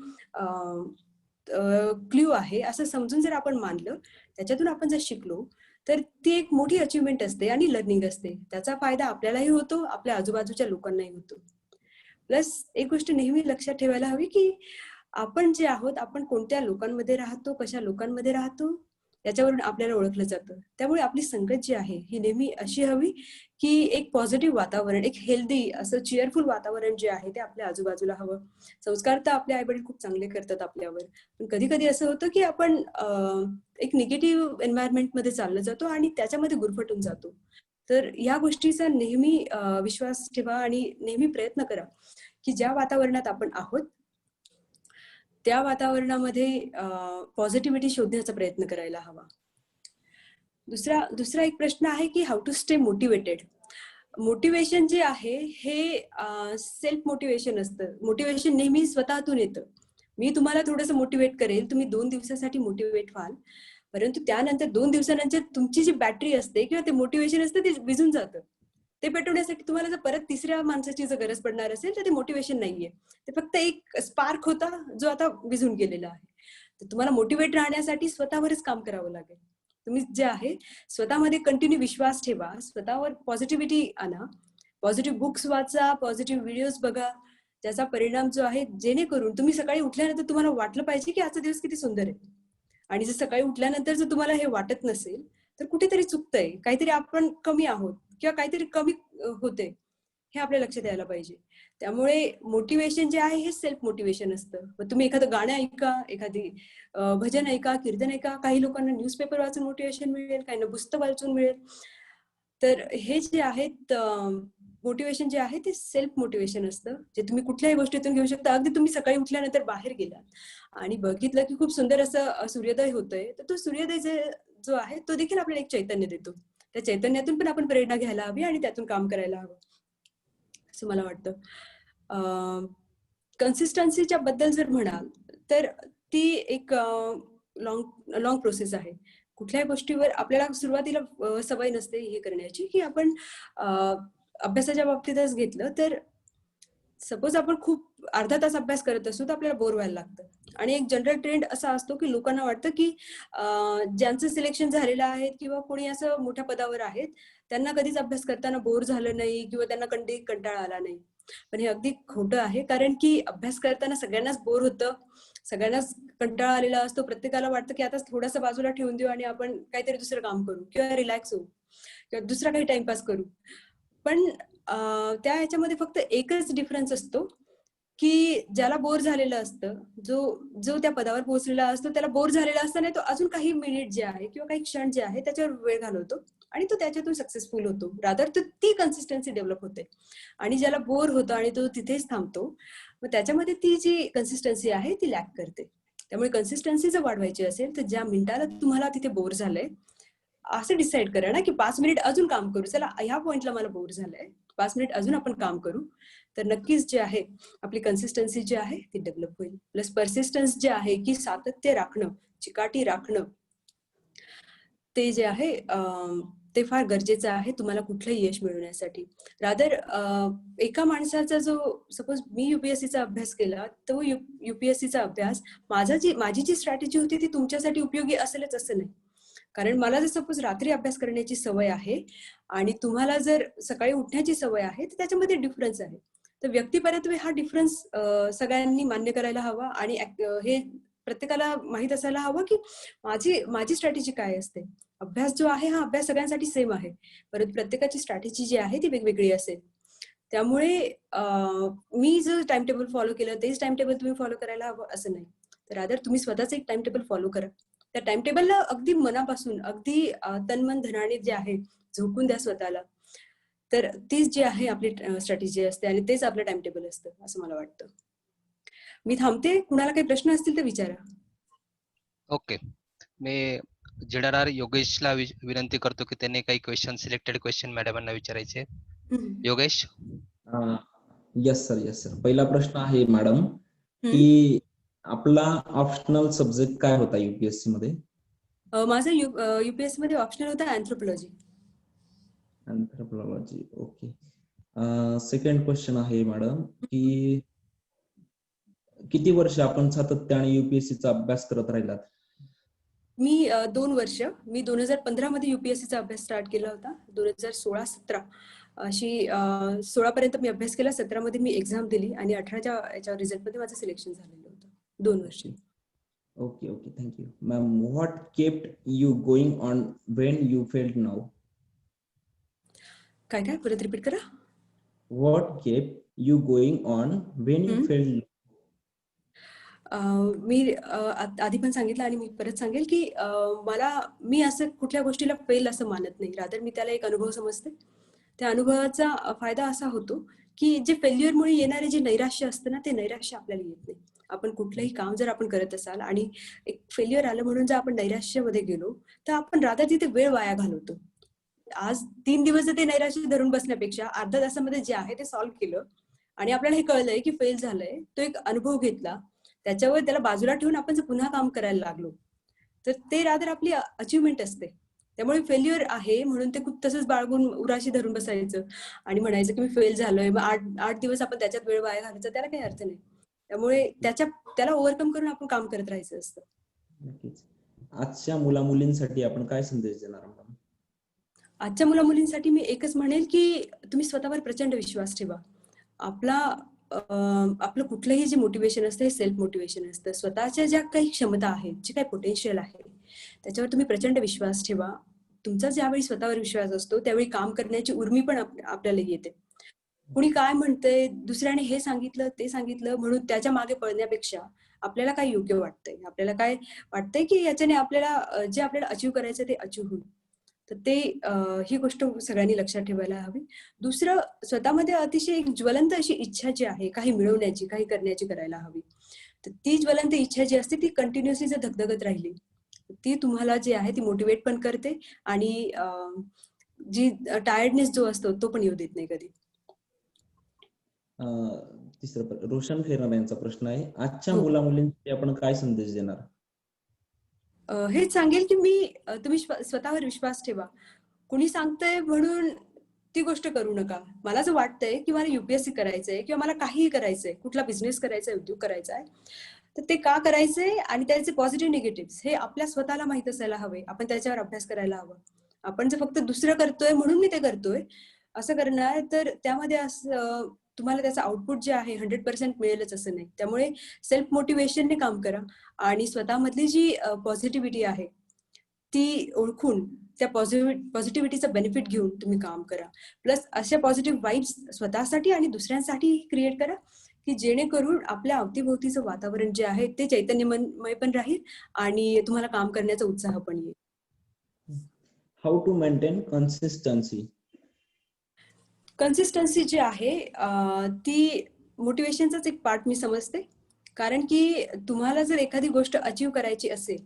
क्ल्यू आहे असं समजून जर आपण मानलं, त्याच्यातून आपण जर शिकलो, तर ती एक मोठी अचिव्हमेंट असते आणि लर्निंग असते. त्याचा फायदा आपल्यालाही होतो, आपल्या आजूबाजूच्या लोकांनाही होतो. प्लस एक गोष्ट नेहमी लक्षात ठेवायला हवी की आपण जे आहोत, आपण कोणत्या लोकांमध्ये राहतो, कशा लोकांमध्ये राहतो, याच्यावरून आपल्याला ओळखलं जातं. त्यामुळे आपली संगत जी आहे ही नेहमी अशी हवी की एक पॉझिटिव्ह वातावरण, एक हेल्दी असं चीअरफुल वातावरण जे आहे ते आपल्या आजूबाजूला हवं. संस्कार तर आपले आईवडील खूप चांगले करतात आपल्यावर, पण कधी कधी असं होतं की आपण एक निगेटिव्ह एन्व्हायरमेंट मध्ये चाललं जातो आणि त्याच्यामध्ये गुरफटून जातो. तर या गोष्टीचा नेहमी विश्वास ठेवा आणि नेहमी प्रयत्न करा की ज्या वातावरणात आपण आहोत त्या वातावरणामध्ये पॉझिटिव्हिटी शोधण्याचा प्रयत्न करायला हवा. दुसरा एक प्रश्न आहे की how to stay motivated. Motivation जे आहे हे सेल्फ मोटिवेशन असतं. मोटिवेशन नेहमी स्वतःतून येतं. मी तुम्हाला थोडंसं मोटिवेट करेल, तुम्ही 2 दिवसासाठी मोटिवेट व्हाल, परंतु त्यानंतर 2 दिवसानंतर तुमची जी बॅटरी असते किंवा ते मोटिवेशन असतं ते विझून जातं. ते पेटवण्यासाठी तुम्हाला जर परत तिसऱ्या माणसाची जर गरज पडणार असेल तर ते मोटिवेशन नाहीये, ते फक्त एक स्पार्क होता जो आता विझून गेलेला आहे. तर तुम्हाला मोटिवेट राहण्यासाठी स्वतःवरच काम करावं लागेल. तुम्ही जे आहे स्वतःमध्ये कंटिन्यू विश्वास ठेवा, स्वतःवर पॉझिटिव्हिटी आणा, पॉझिटिव्ह बुक्स वाचा, पॉझिटिव्ह व्हिडिओज बघा, ज्याचा परिणाम जो आहे जेणेकरून तुम्ही सकाळी उठल्यानंतर तुम्हाला वाटलं पाहिजे की आजचा दिवस किती सुंदर आहे. आणि जर सकाळी उठल्यानंतर जर तुम्हाला हे वाटत नसेल तर कुठेतरी चुकतंय, काहीतरी आपण कमी आहोत किंवा काहीतरी कमी होते, हे आपल्या लक्षात यायला पाहिजे. त्यामुळे मोटिवेशन जे आहे हे सेल्फ मोटिवेशन असतं. मग तुम्ही एखादं गाणं ऐका, एखादी भजन ऐका, कीर्तन ऐका, काही लोकांना न्यूजपेपर वाचून मोटिवेशन मिळेल, काहींना पुस्तक वाचून मिळेल. तर हे जे आहेत मोटिवेशन जे आहे ते सेल्फ मोटिवेशन असतं, जे तुम्ही कुठल्याही गोष्टीतून घेऊ शकता. अगदी तुम्ही सकाळी उठल्यानंतर बाहेर गेलात आणि बघितलं की खूप सुंदर असं सूर्योदय होतोय, तर तो सूर्योदय जो आहे तो देखील आपल्याला एक चैतन्य देतो. त्या चैतन्यातून पण आपण प्रेरणा घ्यायला हवी आणि त्यातून काम करायला हवं असं मला वाटतं. कन्सिस्टन्सीच्या बद्दल जर म्हणाल तर ती एक लॉंग प्रोसेस आहे. कुठल्याही गोष्टीवर आपल्याला सुरुवातीला सवय नसते हे करण्याची, की आपण अभ्यासाच्या बाबतीतच घेतलं तर सपोज आपण खूप अर्धा तास अभ्यास करत असू तर आपल्याला बोर व्हायला लागतं. आणि एक जनरल ट्रेंड असा असतो की लोकांना वाटतं की ज्यांचं सिलेक्शन झालेलं आहे किंवा कोणी असं मोठ्या पदावर आहेत त्यांना कधीच अभ्यास करताना बोर झालं नाही किंवा त्यांना कधी कंटाळा आला नाही. पण हे अगदी खोटं आहे, कारण की अभ्यास करताना सगळ्यांनाच बोर होतं, सगळ्यांनाच कंटाळा आलेला असतो. प्रत्येकाला वाटतं की आता थोडासा बाजूला ठेवून देऊ आणि आपण काहीतरी दुसरं काम करू किंवा रिलॅक्स होऊ किंवा दुसरा काही टाइमपास करू. पण त्या ह्याच्यामध्ये फक्त एकच डिफरन्स असतो की ज्याला बोर झालेलं असतं, जो त्या पदावर पोहोचलेला असतो त्याला बोर झालेला असताना तो अजून काही मिनिट जे आहे किंवा काही क्षण जे आहे त्याच्यावर वेळ घालवतो आणि तो त्याच्यातून सक्सेसफुल होतो. रादर तो ती कन्सिस्टन्सी डेव्हलप होते. आणि ज्याला बोर होतो आणि तो तिथेच थांबतो, मग त्याच्यामध्ये ती जी कन्सिस्टन्सी आहे ती लॅक करते. त्यामुळे कन्सिस्टन्सी जर वाढवायची असेल तर ज्या मिनिटाला तुम्हाला तिथे बोर झालंय असं डिसाईड करा ना की 5 मिनिट अजून काम करू. चला ह्या पॉइंटला मला बोर झालंय, 5 मिनिट अजून आपण काम करू. तर नक्कीच जे आहे आपली कन्सिस्टन्सी जी आहे ती डेव्हलप होईल. प्लस परसिस्टन्स जे आहे की सातत्य राखणं, चिकाटी राखणं, ते जे आहे ते फार गरजेचं आहे तुम्हाला कुठलंही यश मिळवण्यासाठी. रादर एका माणसाचा जो सपोज मी युपीएससीचा अभ्यास केला, तो युपीएससीचा अभ्यास माझी जी स्ट्रॅटेजी होती ती तुमच्यासाठी उपयोगी असेलच असं नाही. कारण मला जर सपोज रात्री अभ्यास करण्याची सवय आहे आणि तुम्हाला जर सकाळी उठण्याची सवय आहे तर त्याच्यामध्ये डिफरन्स आहे. तर व्यक्तिपरत्वे हा डिफरन्स सगळ्यांनी मान्य करायला हवा आणि हे प्रत्येकाला माहित असायला हवं की माझी स्ट्रॅटेजी काय असते. अभ्यास जो आहे हा अभ्यास सगळ्यांसाठी सेम आहे, परंतु प्रत्येकाची स्ट्रॅटेजी जी आहे ती वेगवेगळी असेल. त्यामुळे मी जो टाइम टेबल फॉलो केलं तेच टाइम टेबल तुम्ही फॉलो करायला हवं असं नाही. तर रादर तुम्ही स्वतःच एक टाइम टेबल फॉलो करा. त्या टाइम टेबलला अगदी मनापासून अगदी तन मन धनाने जे आहे झोकून द्या स्वतःला. तर तीच जी आहे आपली स्ट्रॅटेजी असते आणि तेच आपलं टाइम टेबल असतं असं मला वाटतं. मी थांबते. कुणाला काही प्रश्न असतील तर विचारा. ओके. मी जेडआर योगेशला विनंती करतो की त्यांनी काही क्वेश्चन सिलेक्टेड क्वेश्चन मॅडमांना विचारायचे. हम्म. योगेश. Yes sir. पहिला प्रश्न आहे मॅडम हम्म. की आपला ऑप्शनल सब्जेक्ट काय होता युपीएससी मध्ये? माझा युपीएससी मध्ये ऑप्शनल होता anthropology. Anthropology. Okay. Second question आहे मॅडम की किती वर्ष आपण सातत्याने युपीएससीचा अभ्यास करत राहिलात? मी 2 वर्ष. मी 2015 मध्ये युपीएससीचा अभ्यास स्टार्ट केला होता. 2016-17 अशी 16 पर्यंत मी अभ्यास केला. 17 मध्ये मी एक्झाम दिली आणि 18च्या याच्या रिझल्ट मध्ये माझं सिलेक्शन झालेलं होतं. 2 वर्ष. Okay. Thank you. Ma'am, what kept you going on when you failed now? काय परत रिपीट करा. What kept you going on when you failed? मी आधी पण सांगितलं आणि मी परत सांगेल की मी असं कुठल्या गोष्टीला फेल असं मानत नाही. रादर मी त्याला एक अनुभव समजते. त्या अनुभवाचा फायदा असा होतो की जे फेल्युअरमुळे येणारे जे नैराश्य असतं ना, ते नैराश्य आपल्याला येत नाही. आपण कुठलंही काम जर आपण करत असाल आणि एक फेल्युअर आलं म्हणून जर आपण नैराश्यामध्ये गेलो तर आपण रादर तिथे वेळ वाया घालवतो. आज 3 दिवस जर ते नैराश्य धरून बसण्यापेक्षा अर्ध्या तासामध्ये जे आहे ते सॉल्व्ह केलं आणि आपल्याला हे कळलंय की फेल झालंय, तो एक अनुभव घेतला, त्याच्यावर त्याला बाजूला ठेवून आपण जर पुन्हा काम करायला लागलो तर ते रादर आपली अचिव्हमेंट असते. त्यामुळे फेल्युअर आहे म्हणून ते खूप तसंच बाळगून उराशी धरून बसायचं आणि म्हणायचं की मी फेल झालोय, मग 8 दिवस आपण त्याच्यात वेळ वाया घालायचा, त्याला काही अर्थ नाही. त्यामुळे त्याला ओव्हरकम करून आपण काम करत राहायचं असतं. नक्कीच. आजच्या मुला मुलींसाठी आपण काय संदेश देणार मॅडम? आजच्या मुला मुलींसाठी मी एकच म्हणेल की तुम्ही स्वतःवर प्रचंड विश्वास ठेवा. आपलं कुठलंही जे मोटिवेशन असतं हे सेल्फ मोटिवेशन असतं. स्वतःच्या ज्या काही क्षमता आहेत, जे काही पोटेन्शियल आहे, त्याच्यावर तुम्ही प्रचंड विश्वास ठेवा. तुमचा ज्यावेळी स्वतःवर विश्वास असतो त्यावेळी काम करण्याची उर्मी पण आपल्याला येते. कुणी काय म्हणतंय, दुसऱ्याने हे सांगितलं ते सांगितलं म्हणून त्याच्या मागे पळण्यापेक्षा आपल्याला काय योग्य वाटतंय, आपल्याला काय वाटतंय की याच्याने आपल्याला जे आपल्याला अचीव्ह करायचं ते अचीव्ह होईल. तर ते ही गोष्ट सगळ्यांनी लक्षात ठेवायला हवी. दुसरं, स्वतःमध्ये अतिशय एक ज्वलंत अशी इच्छा जी आहे काही मिळवण्याची, काही करण्याची करायला हवी. तर ती ज्वलंत इच्छा जी असते ती कंटिन्युअसली जर धगधगत राहिली ती तुम्हाला जी आहे ती मोटिवेट पण करते आणि जी टायर्डनेस जो असतो तो पण येऊ देत नाही कधी. तिसरं रोशन फेरणार यांचा प्रश्न आहे. आजच्या हो. मुला मुलींसाठी आपण काय संदेश देणार? हेच सांगेल की तुम्ही स्वतःवर विश्वास ठेवा. कुणी सांगतंय म्हणून ती गोष्ट करू नका. मला जर वाटतंय की मला युपीएससी करायचंय किंवा मला काहीही करायचंय, कुठला बिझनेस करायचा आहे, उद्योग करायचा आहे, तर ते का करायचंय आणि त्याचे पॉझिटिव्ह निगेटिव्ह हे आपल्या स्वतःला माहित असायला हवे. आपण त्याच्यावर अभ्यास करायला हवा. आपण जर फक्त दुसरं करतोय म्हणून मी ते करतोय असं करणार तर त्यामध्ये असं तुम्हाला त्याचं आउटपुट जे आहे 100% मिळेलच असं नाही. त्यामुळे सेल्फ मोटिवेशनने काम करा आणि स्वतःमधली जी पॉझिटिव्हिटी आहे ती ओळखून त्या पॉझिटिव्हिटीचा बेनिफिट घेऊन तुम्ही काम करा. प्लस अशा पॉझिटिव्ह वाईब्स स्वतःसाठी आणि दुसऱ्यांसाठी क्रिएट करा की जेणेकरून आपल्या अवतीभोवतीचं वातावरण जे आहे ते चैतन्यमय पण राहील आणि तुम्हाला काम करण्याचा उत्साह पण येईल. How to maintain consistency? Consistency जी आहे ती मोटिवेशनचाच एक पार्ट मी समजते. कारण की तुम्हाला जर एखादी गोष्ट अचीव्ह करायची असेल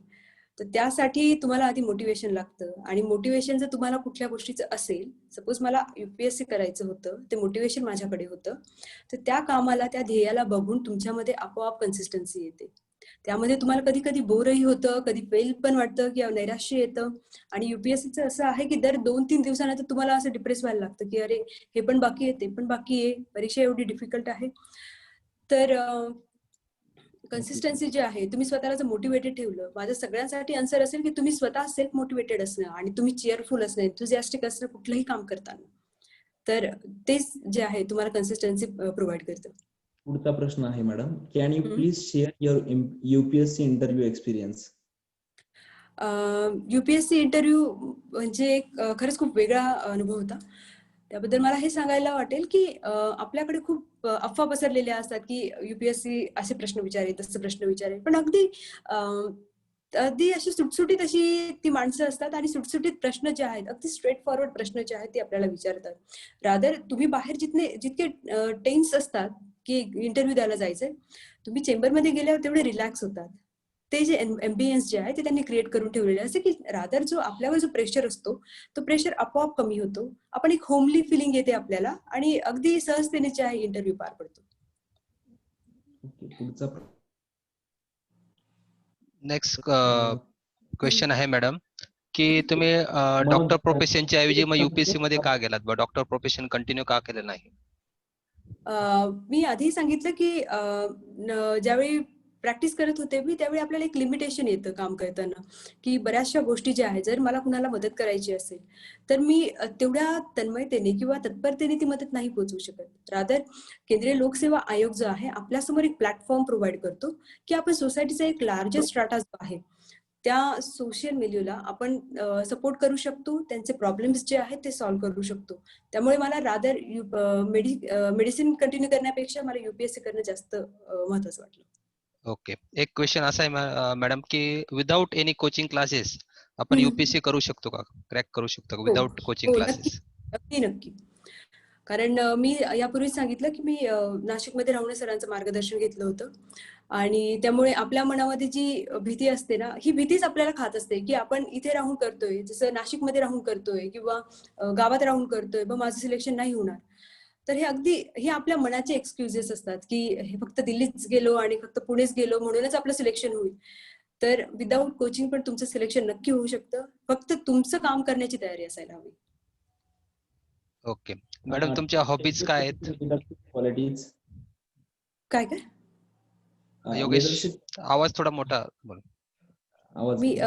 तर त्यासाठी तुम्हाला आधी मोटिवेशन लागतं आणि मोटिवेशन जर तुम्हाला कुठल्या गोष्टीचं असेल, सपोज मला युपीएससी करायचं होतं, ते मोटिवेशन माझ्याकडे होतं, तर त्या कामाला, त्या ध्येयाला बघून तुमच्यामध्ये आपोआप कन्सिस्टन्सी येते. त्यामध्ये तुम्हाला कधी कधी बोरही होतं, कधी फेल पण वाटतं किंवा नैराश्य येतं. आणि युपीएससीचं असं आहे की दर 2-3 दिवसानंतर तुम्हाला असं डिप्रेस व्हायला लागतं की अरे हे पण बाकी आहे, ते पण बाकी आहे, परीक्षा एवढी डिफिकल्ट आहे. तर कन्सिस्टन्सी जी आहे, तुम्ही स्वतःला जर मोटिवेटेड ठेवलं, माझं सगळ्यांसाठी आन्सर असेल की तुम्ही स्वतः सेल्फ मोटिवेटेड असणं आणि तुम्ही चीअरफुल असणं, एन्थुसियास्टिक असणं कुठलंही काम करताना, तर तेच जे आहे तुम्हाला कन्सिस्टन्सी प्रोव्हाइड करतं. पुढचा प्रश्न आहे madam, can you please share your UPSC interview experience? UPSC interview म्हणजे खरंच खूप वेगळा अनुभव होता. त्याबद्दल मला हे सांगायला वाटेल की आपल्याकडे खूप अफवा पसरलेल्या असतात की युपीएससी असे प्रश्न विचारेल, तसे प्रश्न विचारेल, पण अगदी अशी सुटसुटीत अशी ती माणसं असतात आणि सुटसुटीत प्रश्न जे आहेत, अगदी स्ट्रेट फॉरवर्ड प्रश्न जे आहेत ते आपल्याला विचारतात. रादर तुम्ही बाहेर जितके टेन्स असतात की इंटरव्ह्यू द्यायला जायचंय, तुम्ही चेंबरमध्ये गेल्यावर तेवढे रिलॅक्स होतात. ते जे एम्बियन्स जे आहे ते त्यांनी क्रिएट करून ठेवलेले असते की रादर जो आपल्यावर जो प्रेशर असतो तो प्रेशर आपोआप कमी होतो. आपण एक होमली फिलिंग येते आपल्याला आणि अगदी सहजतेने जे आहे इंटरव्ह्यू पार पडतो. ओके, पुढचा नेक्स्ट क्वेश्चन आहे मॅडम, की तुम्ही मनोज डॉक्टर प्रोफेशनच्या ऐवजी मग युपीएससी मध्ये का गेलात? डॉक्टर प्रोफेशन कंटिन्यू का केलं नाही? मी आधी सांगितलं की ज्यावेळी प्रॅक्टिस करत होते मी त्यावेळी आपल्याला एक लिमिटेशन येतं काम करताना की बऱ्याचशा गोष्टी ज्या आहेत जर मला कुणाला मदत करायची असेल तर मी तेवढ्या तन्मयतेने किंवा तत्परतेने ती मदत नाही पोहोचवू शकत. रादर केंद्रीय लोकसेवा आयोग जो आहे आपल्यासमोर एक प्लॅटफॉर्म प्रोव्हाइड करतो की आपण सोसायटीचा एक लार्जेस्ट स्ट्राटा जो आहे त्या सोशल मिलिओला आपण सपोर्ट करू शकतो, त्यांचे प्रॉब्लेम्स जे आहेत ते सॉल्व्ह करू शकतो. त्यामुळे मला रादर मेडिसिन कंटिन्यू करण्यापेक्षा मला युपीएससी करणं जास्त महत्वाचं वाटलं. ओके, एक क्वेश्चन असा आहे मॅडम, की विदाउट एनी कोचिंग क्लासेस आपण युपीएससी करू शकतो का, क्रॅक करू शकतो का विदाउट कोचिंग हो, क्लासेस? नक्की. कारण मी यापूर्वीच सांगितलं की मी नाशिकमध्ये राहुणे सरांचं मार्गदर्शन घेतलं होतं आणि त्यामुळे आपल्या मनामध्ये जी भीती असते ना, ही भीतीच आपल्याला खात असते की आपण इथे राहून करतोय, जसं नाशिकमध्ये राहून करतोय किंवा गावात राहून करतोय, मग माझं सिलेक्शन नाही होणार. तर हे आपल्या मनाचे एक्सक्युजेस असतात की हे फक्त दिल्लीच गेलो आणि फक्त पुणेच गेलो म्हणूनच आपलं सिलेक्शन होईल. तर विदाऊट कोचिंग पण तुमचं सिलेक्शन नक्की होऊ शकतं. फक्त तुमचं काम करण्याची तयारी असायला हवी. ओके मॅडम, तुमच्या हॉबीज काय आहेत? क्वालिटीज काय योगेश, आवाज थोडा मोठा बोल. आवाज मी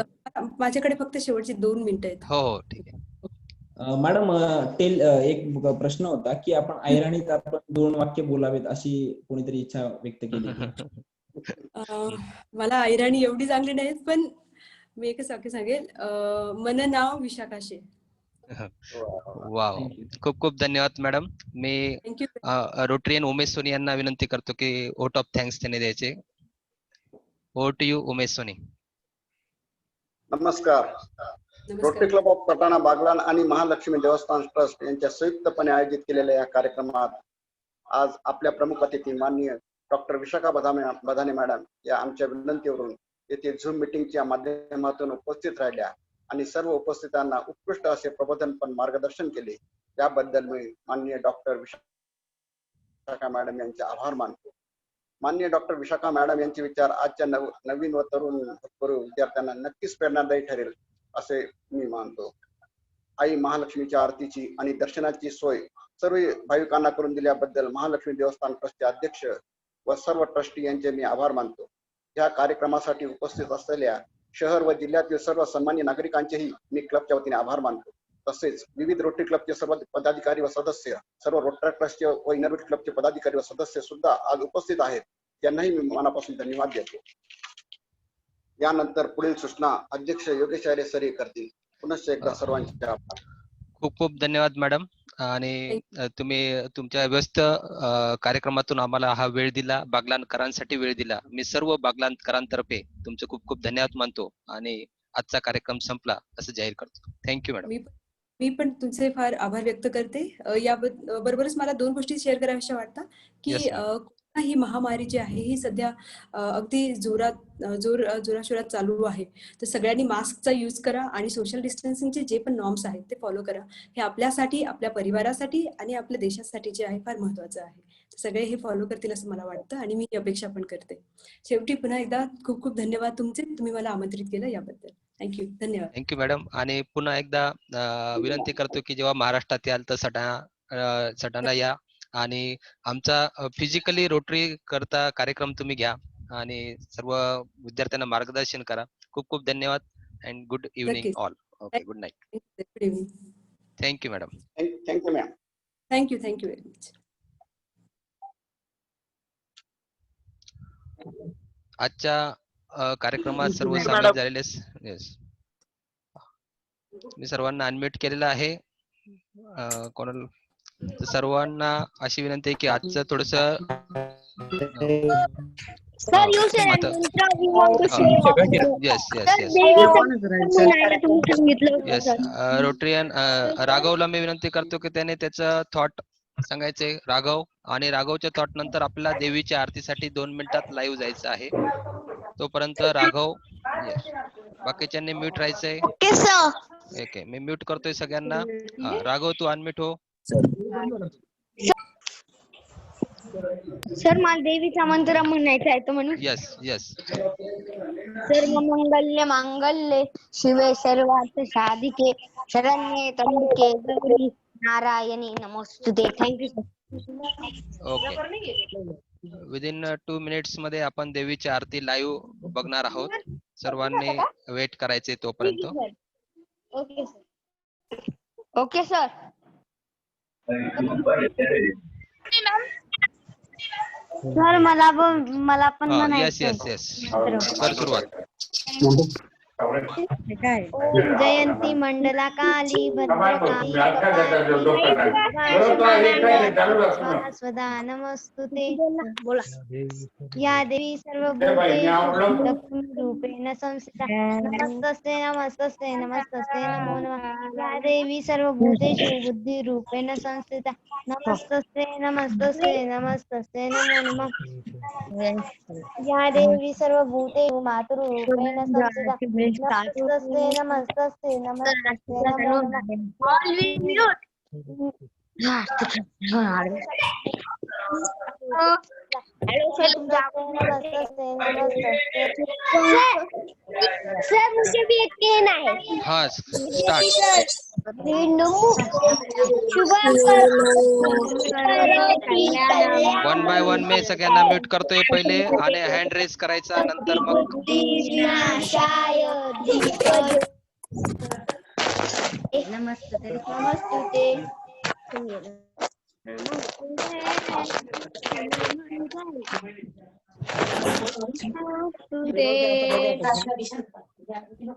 माझ्याकडे फक्त शेवटची 2 मिनिटं आहेत. हो हो ठीक आहे. मॅडम एक प्रश्न होता की आपण ऐराणीत आपण 2 वाक्य बोलावेत अशी कोणीतरी इच्छा व्यक्त केली मला ऐराणी एवढी चांगली नाहीत, पण मी एकच वाक्य सांगेल, मन नाव विशाखाशे. वाव, खूप खूप धन्यवाद मॅडम. मी थँक्यू. रोटरीयन उमेश सोनी यांना विनंती करतो की वोट ऑफ थँक्स त्यांनी द्यायचे. Over to you Umesh Soni. नमस्कार. Rotary club of Satana Baglan आणि महालक्ष्मी देवस्थान ट्रस्ट यांच्या संयुक्तपणे आयोजित केलेल्या या कार्यक्रमात आज आपल्या प्रमुख अतिथी माननीय डॉक्टर विशाखा बधाने मॅडम या आमच्या विनंतीवरून येथे झूम मीटिंगच्या माध्यमातून उपस्थित राहिल्या आणि सर्व उपस्थितांना उत्कृष्ट असे प्रबोधनपर मार्गदर्शन केले. याबद्दल मी माननीय डॉक्टर विशाखा मॅडम यांचे आभार मानतो. माननीय डॉक्टर विशाखा मॅडम यांचे विचार आजच्या नवीन व तरुण विद्यार्थ्यांना नक्कीच प्रेरणादायी ठरेल असे मी मानतो. आई महालक्ष्मीच्या आरतीची आणि दर्शनाची सोय सर्व भाविकांना करून दिल्याबद्दल महालक्ष्मी देवस्थान ट्रस्टचे अध्यक्ष व सर्व ट्रस्टी यांचे मी आभार मानतो. या कार्यक्रमासाठी उपस्थित असलेल्या शहर व जिल्ह्यातील सर्व सन्मान्य नागरिकांचेही मी क्लबच्या वतीने आभार मानतो. तसेच विविध रोटरी क्लबचे सर्व पदाधिकारी व सदस्य, सर्व रोटरी ट्रस्टचे व इनोव्हेट क्लबचे पदाधिकारी व सदस्य सुद्धा आज उपस्थित आहेत. त्यांनाही मी मनापासून धन्यवाद देतो. यानंतर पुढील सूचना अध्यक्ष योगेश आर्य सर करतील. पुनश्च एकदा सर्वांचे आभार. खूप खूप धन्यवाद मॅडम. आणि तुम्ही तुमच्या व्यस्त कार्यक्रमातून आम्हाला हा वेळ दिला, बागलाणकरांसाठी वेळ दिला. मी सर्व बागलाणकरांतर्फे तुमचे खूप खूप धन्यवाद मानतो आणि आजचा कार्यक्रम संपला असं जाहीर करतो. Thank you madam. मी पण तुमचे फार आभार व्यक्त करते. बरोबरच मला 2 गोष्टी शेअर कराव्याशा वाटतात की ही महामारी जी आहे ही सध्या अगदी जोराशोरात चालू आहे. तर सगळ्यांनी मास्कचा यूज करा आणि सोशल डिस्टन्सिंगचे जे पण नॉर्म्स आहेत ते फॉलो करा. हे आपल्यासाठी, आपल्या परिवारासाठी आणि आपल्या देशासाठी जे आहे फार महत्वाचं आहे. सगळे हे फॉलो करतील असं मला वाटतं आणि मी ही अपेक्षा पण करते. शेवटी पुन्हा एकदा खूप खूप धन्यवाद तुमचे, तुम्ही मला आमंत्रित केलं याबद्दल. थँक्यू. धन्यवाद. Thank you madam. आणि पुन्हा एकदा विनंती करतो की जेव्हा महाराष्ट्रात याल तर सटाणा या आणि आमचा फिजिकली रोटरी करता कार्यक्रम तुम्ही घ्या आणि सर्व विद्यार्थ्यांना मार्गदर्शन करा. खूप खूप धन्यवाद and good evening all. Okay, good night. Good evening. Thank you madam. Thank you ma'am. Thank you very much. आजच्या कार्यक्रमात सर्व सामील झालेले मी सर्वांना अनम्यूट केलेलं आहे. कोणाला तर सर्वांना अशी विनंती आहे की आजचं थोडस Sir, you said आता we want to say yes yes Sir, yes देवीचं म्हणायला तुम्ही सांगितलं होतं येस sir. रोटरियन राघवला मी विनंती करतो की त्याने त्याचं थॉट सांगायचे. राघव, आणि राघवच्या थॉट नंतर आपल्याला देवीच्या आरतीसाठी 2 मिनिटात लाईव्ह जायचं आहे. तोपर्यंत राघव, येस, बाकीच्यांनी म्यूट राहायचंय. Okay, sir. ओके, मी म्यूट करतोय सगळ्यांना. हा, राघव तू अनम्यूट हो. सर मला देवीचा मंत्र म्हणायचा आहे तो म्हणून. येस येस सर्वमंगल्य मांगल्ये शिवे सर्वार्थ साधिके शरण्ये त्र्यंबके गौरी नारायणी नमोस्तुते. Thank you sir. Okay, within 2 minutes मध्ये आपण देवीची आरती लाईव्ह बघणार आहोत. सर्वांनी वेट करायचे तोपर्यंत. Okay sir. Okay sir. Sir मला पण हा, म्हणायचं येस येस येस, कर सुरुवात. जयंती मंडला काली भद्रकाली स्वदा नमस्तुते. बोला. या देवी सर्वभूतेषु लक्ष्मी रूपेण संस्थिता नमस्तस्ते नमस्तस्ते नमस्तस्ते नमो नमः. या देवी सर्वभूतेषु बुद्धि रूपेण संस्थिता नमस्तस्ते नमस्तस्ते नमस्तस्ते नमो नमः. या देवी सर्वभूतेषु मातृरूपेण संस्थिता नमस्तस्ते नमस्तस्ते नमस्तस्ते नमो नमः. सर मुझे भी एक कहना है. हा, स्टार्ट. वन बाय वन मी सगळ्यांना म्यूट करतोय पहिले, आणि हँड रेस करायचा, नंतर मग नमस्ते नमस्ते.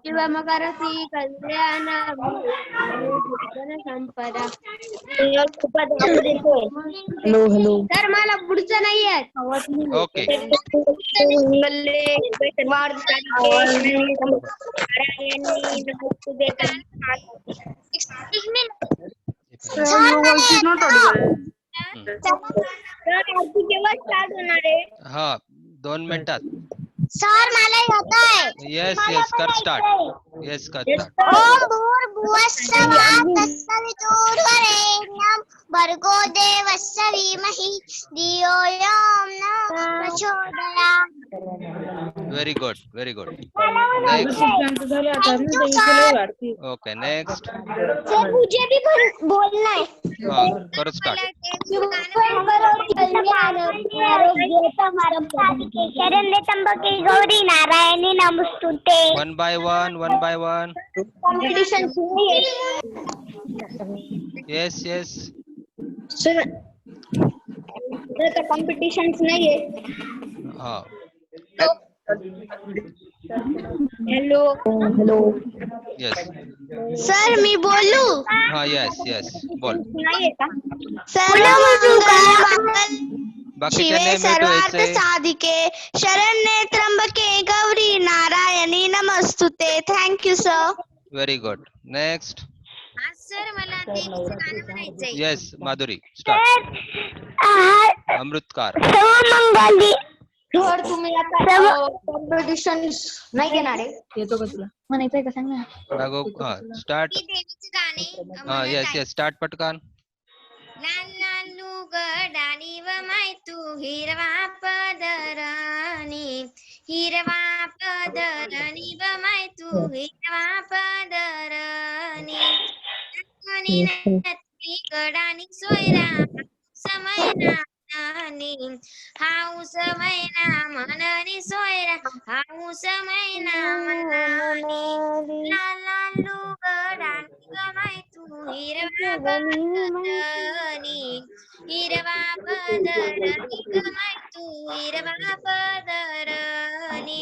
शिवमकरसी कल्याण संपदा. हॅलो सर मला पुढचं नाही आहे. ओके. केव्हा स्टार्ट होणार आहे. हा, 2 मिनिटात. सर मला येत आहे. येस येस, कर स्टार्ट. येस, कर स्टार्ट. ओम भूर्भुवस्सुवः तत्सवितुर्वरेण्यं भर्गो देवस्य धीमहि धियो यो न प्रचोदयात्. Very good, very good. Next. Okay, next. Sir मुझे भी बोलना है. हा, कर स्टार्ट. शरण्ये त्र्यंबके गौरी नारायणी नमस्तुते. One by one. Competition yes yes. Sir competition नाही आहे. हा, हॅलो येस. सर मी बोलू. हा, येस येस, बोल. नाहीये का. बाकीच्यांनी शिवे म्यूट सर्वार्थ व्हायचंय. साधिके शरण्ये त्र्यंबके गौरी नारायणी नमस्तुते. Thank you sir. Very good. Next. Sir मला देवीचं गाणं म्हणायचंय. Yes, Madhuri, start. अमृतकार. सर्वमंगली. सर तुम्ही आता कॉम्पिटिशन नाही घेणार आहे. येतो का तुला? म्हणायचंय का सांग ना. राघव, हा, स्टार्ट. देवीचे गाणे हा, म्हणत येस आहे. येस, स्टार्ट पटकन. लाल लाल लुगडानी व माय तू हिरवा पदरानी व माय तू हिरवा पदरानी नथनी कडानी सोयरा समयना हाऊस मैना मननी सोयरा हाऊस मैना मनानी लाल लाल लुगडानी व माय तू हिरवा पदरानी गमाय तू हिरवा पदरानी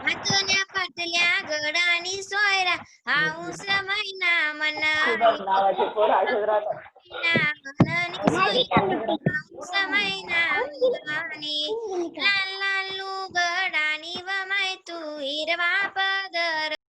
हातोन्या वाटल्या गडानी सोयरा हाऊस महिना मनावी लाल लाल गडानी व माय तू हिरवा पदर